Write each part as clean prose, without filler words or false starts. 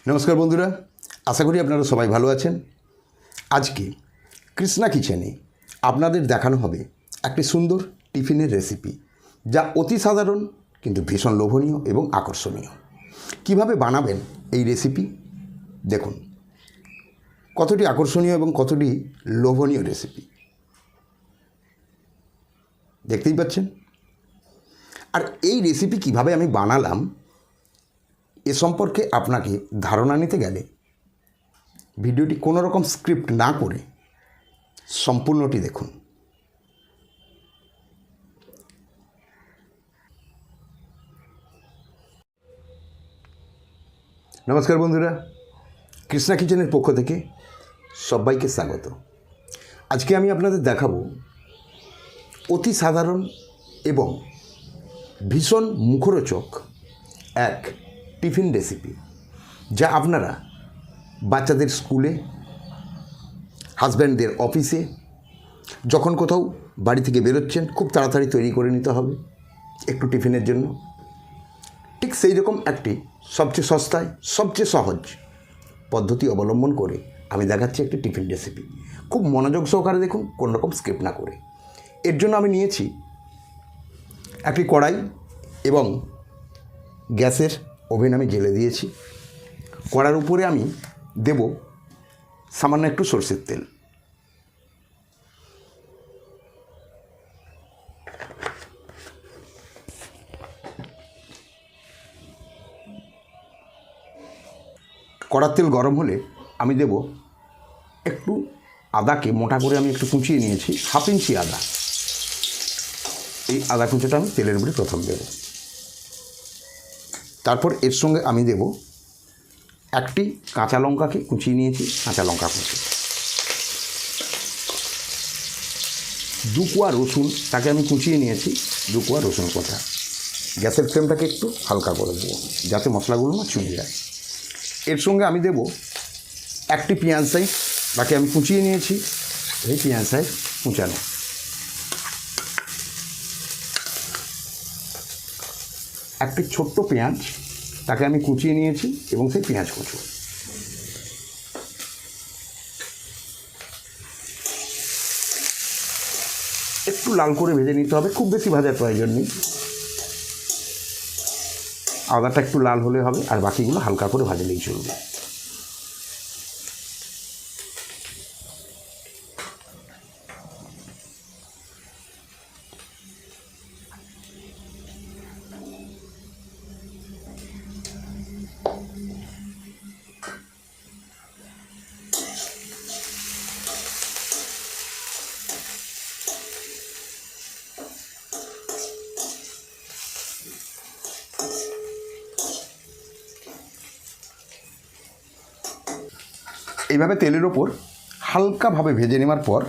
নমস্কার বন্ধুরা, আশা করি আপনারা সবাই ভালো আছেন। আজকে কৃষ্ণা কিচেনে আপনাদের দেখানো হবে একটি সুন্দর টিফিনের রেসিপি, যা অতি সাধারণ কিন্তু ভীষণ লোভনীয় এবং আকর্ষণীয়। কিভাবে বানাবেন এই রেসিপি দেখুন, কতটি আকর্ষণীয় এবং কতটি লোভনীয় রেসিপি দেখতেই পাচ্ছেন। আর এই রেসিপি কিভাবে আমি বানালাম এ সম্পর্কে আপনাকে ধারণা নিতে গেলে ভিডিওটি কোনো রকম স্ক্রিপ্ট না করে সম্পূর্ণটি দেখুন। নমস্কার বন্ধুরা, কৃষ্ণা কিচেনের পক্ষ থেকে সবাইকে স্বাগত। আজকে আমি আপনাদের দেখাবো অতি সাধারণ এবং ভীষণ মুখরোচক এক টিফিন রেসিপি, যা আপনারা বাচ্চাদের স্কুলে, হাজব্যান্ডদের অফিসে, যখন কোথাও বাড়ি থেকে বেরোচ্ছেন খুব তাড়াতাড়ি তৈরি করে নিতে হবে একটু টিফিনের জন্য। ঠিক সেই রকম একটি সবচেয়ে সস্তায় সবচেয়ে সহজ পদ্ধতি অবলম্বন করে আমি দেখাচ্ছি একটি টিফিন রেসিপি। খুব মনোযোগ সহকারে দেখুন, কোনো রকম স্কিপ না করে। এর জন্য আমি নিয়েছি একটি কড়াই এবং গ্যাসের ওভেন আমি জ্বেলে দিয়েছি। কড়ার উপরে আমি দেব সামান্য একটু সরষের তেল। কড়ার তেল গরম হলে আমি দেব একটু আদাকে মোটা করে আমি একটু কুচিয়ে নিয়েছি, 1/2 ইঞ্চি আদা। এই আদা কুচোটা আমি তেলের উপরে প্রথম দেব। তারপর এর সঙ্গে আমি দেব একটি কাঁচা লঙ্কাকে কুচিয়ে নিয়েছি, কাঁচা লঙ্কা কুচি। 2 কোয়া রসুন, তাকে আমি কুচিয়ে নিয়েছি, 2 কোয়া রসুন কোঁচা। গ্যাসের ফ্লেমটাকে একটু হালকা করে দেবো যাতে মশলাগুলো না ছুঁয়ে যায়। এর সঙ্গে আমি দেব একটি পেঁয়াজ সাইজ, তাকে আমি কুচিয়ে নিয়েছি, এই পেঁয়াজ সাইজ কুচানো। একটি ছোট্ট পেঁয়াজ, তাকে আমি কুচিয়ে নিয়েছি এবং সেই পেঁয়াজ কুচো। একটু লাল করে ভেজে নিতে হবে, খুব বেশি ভাজার প্রয়োজন নেই। আদাটা একটু লাল হলে হবে, আর বাকিগুলো হালকা করে ভাজলেই চলবে। এইভাবে তেলের ওপর হালকাভাবে ভেজে নেওয়ার পর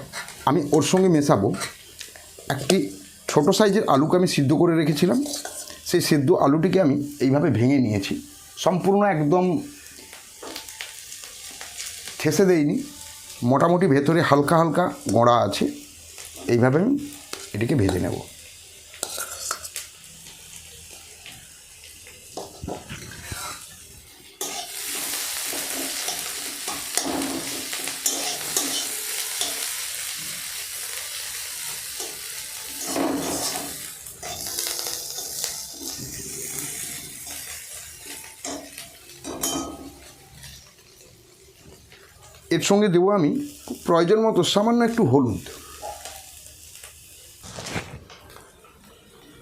আমি ওর সঙ্গে মেশাবো একটি ছোটো সাইজের আলুকে আমি সিদ্ধ করে রেখেছিলাম। সেই সিদ্ধ আলুটিকে আমি এইভাবে ভেঙে নিয়েছি, সম্পূর্ণ একদম ঠেসে দেইনি, মোটামুটি ভেতরে হালকা হালকা গোড়া আছে। এইভাবে আমি এটিকে ভেজে নেব। এর সঙ্গে দেবো আমি প্রয়োজন মতো সামান্য একটু হলুদ।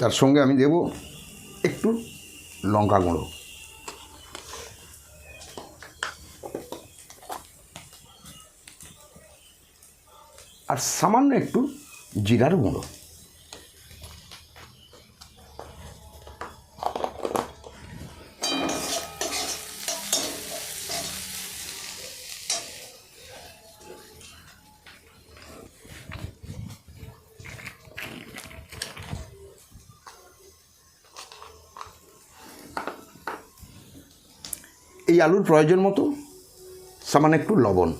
তার সঙ্গে আমি দেব একটু লঙ্কা গুঁড়ো, আর সামান্য একটু জিরার গুঁড়ো। এই আলুর প্রয়োজন মতো সামান্য একটু লবণ।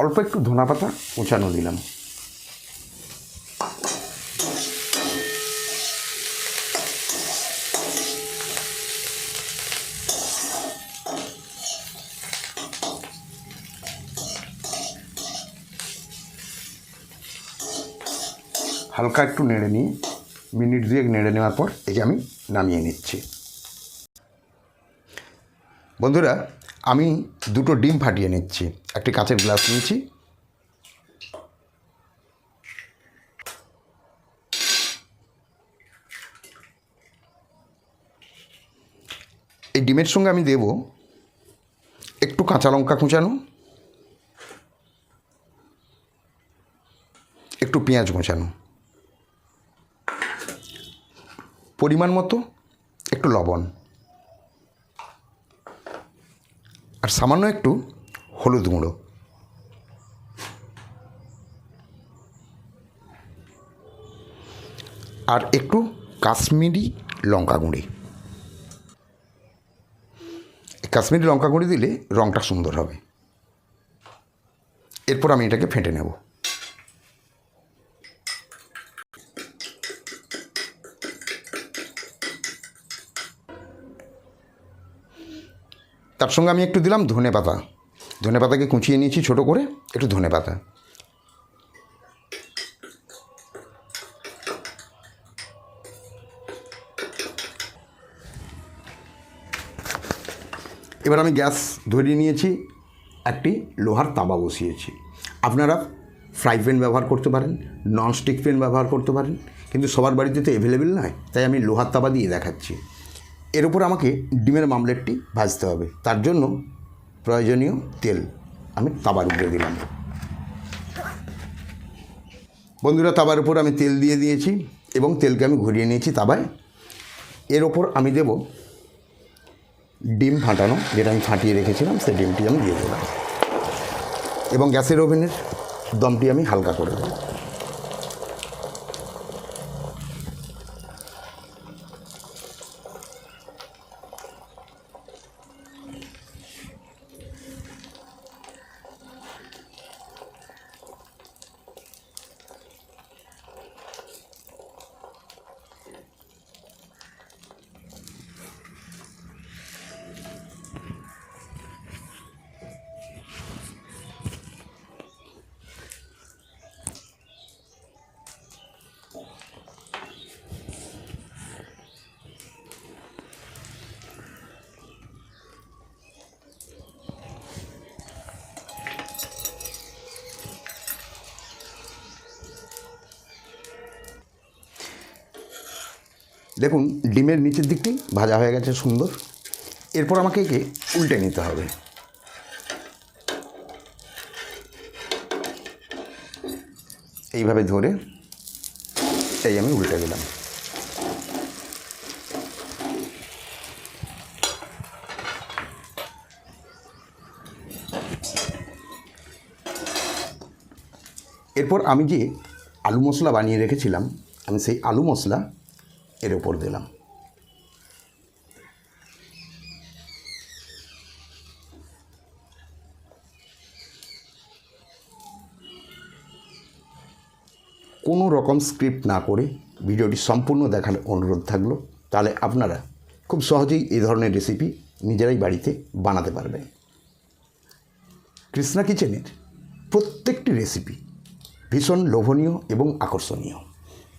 অল্প একটু ধনেপাতা কুচানো দিলাম। হালকা একটু নেড়ে নিয়ে মিনিট 2 নেড়ে নেওয়ার পর একে আমি নামিয়ে নিচ্ছি। বন্ধুরা, আমি 2টো ডিম ফাটিয়ে নিচ্ছি। একটি কাঁচের গ্লাস নিয়েছি। এই ডিমের সঙ্গে আমি দেব একটু কাঁচা লঙ্কা কুচানো, একটু পেঁয়াজ কুচানো, পরিমাণ মতো একটু লবণ, আর সামান্য একটু হলুদ গুঁড়ো। আর একটু কাশ্মীরি লঙ্কা গুঁড়ি। কাশ্মীরি লঙ্কা গুঁড়ি দিলে রঙটা সুন্দর হবে। এরপর আমি এটাকে ফেটে নেব। তার সঙ্গে আমি একটু দিলাম ধনেপাতা। ধনেপাতাকে কুচিয়ে নিয়েছি ছোট করে, একটু ধনেপাতা। এবার আমি গ্যাস ধরিয়ে নিয়েছি, একটি লোহার তাওয়া বসিয়েছি। আপনারা ফ্রাই প্যান ব্যবহার করতে পারেন, ননস্টিক প্যান ব্যবহার করতে পারেন, কিন্তু সবার বাড়িতে তো অ্যাভেলেবেল নয়, তাই আমি লোহার তাওয়া দিয়ে দেখাচ্ছি। এর উপর আমাকে ডিমের মামলেটটি ভাজতে হবে। তার জন্য প্রয়োজনীয় তেল আমি তাওয়ার উপরে দিলাম। বন্ধুরা, তাওয়ার উপর আমি তেল দিয়ে দিয়েছি এবং তেলকে আমি ঘুরিয়ে নিয়েছি তাওয়ায়। এর ওপর আমি দেব ডিম ফাটানো, যেটা আমি ফাটিয়ে রেখেছিলাম, সেই ডিমটি আমি দিয়ে দিলাম এবং গ্যাসের ওভেনের দমটি আমি হালকা করে দেব। দেখুন, ডিমের নিচের দিকটি ভাজা হয়ে গেছে সুন্দর। এরপর আমাকে একে উল্টে নিতে হবে। এইভাবে ধরে এই আমি উল্টে দিলাম। এরপর আমি যে আলু মশলা বানিয়ে রেখেছিলাম, আমি সেই আলু মশলা এর উপর দিলাম। কোনো রকম স্ক্রিপ্ট না করে ভিডিওটি সম্পূর্ণ দেখার অনুরোধ থাকলো। তাহলে আপনারা খুব সহজেই এই ধরনের রেসিপি নিজেরাই বাড়িতে বানাতে পারবেন। কৃষ্ণা কিচেনের প্রত্যেকটি রেসিপি ভীষণ লোভনীয় এবং আকর্ষণীয়,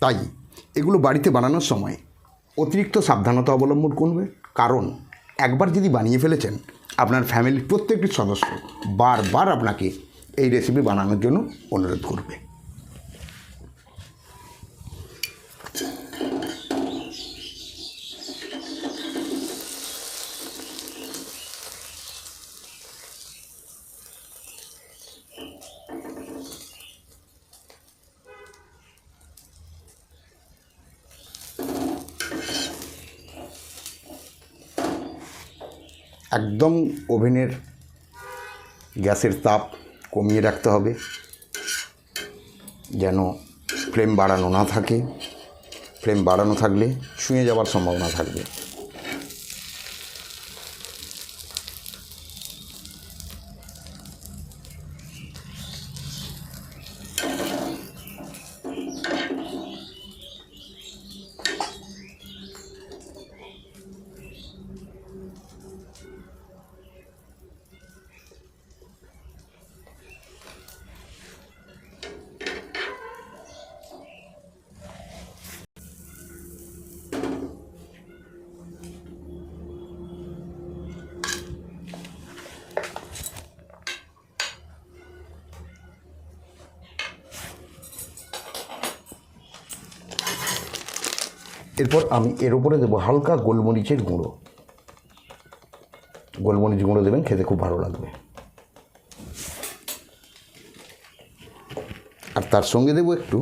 তাই এগুলো বাড়িতে বানানোর সময় অতিরিক্ত সাবধানতা অবলম্বন করবে। কারণ একবার যদি বানিয়ে ফেলেছেন, আপনার ফ্যামিলির প্রত্যেকটি সদস্য বারবার আপনাকে এই রেসিপি বানানোর জন্য অনুরোধ করবে। একদম ওভেনের গ্যাসের তাপ কমিয়ে রাখতে হবে, যেন ফ্লেম বাড়ানো না থাকে। ফ্লেম বাড়ানো থাকলে ছুঁয়ে যাওয়ার সম্ভাবনা থাকবে। এরপর আমি এর উপরে দেবো হালকা গোলমরিচের গুঁড়ো। গোলমরিচ গুঁড়ো দেবেন, খেতে খুব ভালো লাগবে। আর তার সঙ্গে দেবো একটু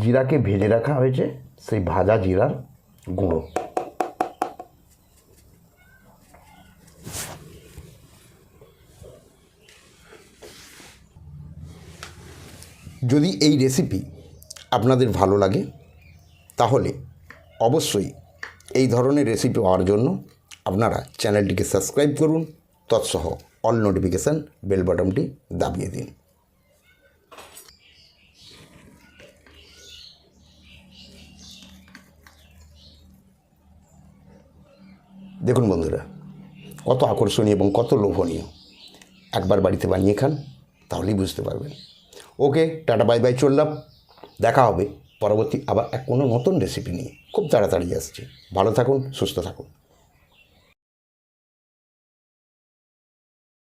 জিরাকে ভেজে রাখা হয়েছে, সেই ভাজা জিরার গুঁড়ো। যদি এই রেসিপি আপনাদের ভালো লাগে তাহলে অবশ্যই এই ধরনের রেসিপি পাওয়ার জন্য আপনারা চ্যানেলটিকে সাবস্ক্রাইব করুন, তৎসহ অল নোটিফিকেশান বেল বাটনটি দাবিয়ে দিন। দেখুন বন্ধুরা, কত আকর্ষণীয় এবং কত লোভনীয়। একবার বাড়িতে বানিয়ে খান, তাহলেই বুঝতে পারবেন। ওকে, টাটা বাই বাই, চললাম। দেখা হবে পরবর্তী আবার কোনো নতুন রেসিপি নিয়ে, খুব তাড়াতাড়ি আসছে। ভালো থাকুন, সুস্থ থাকুন।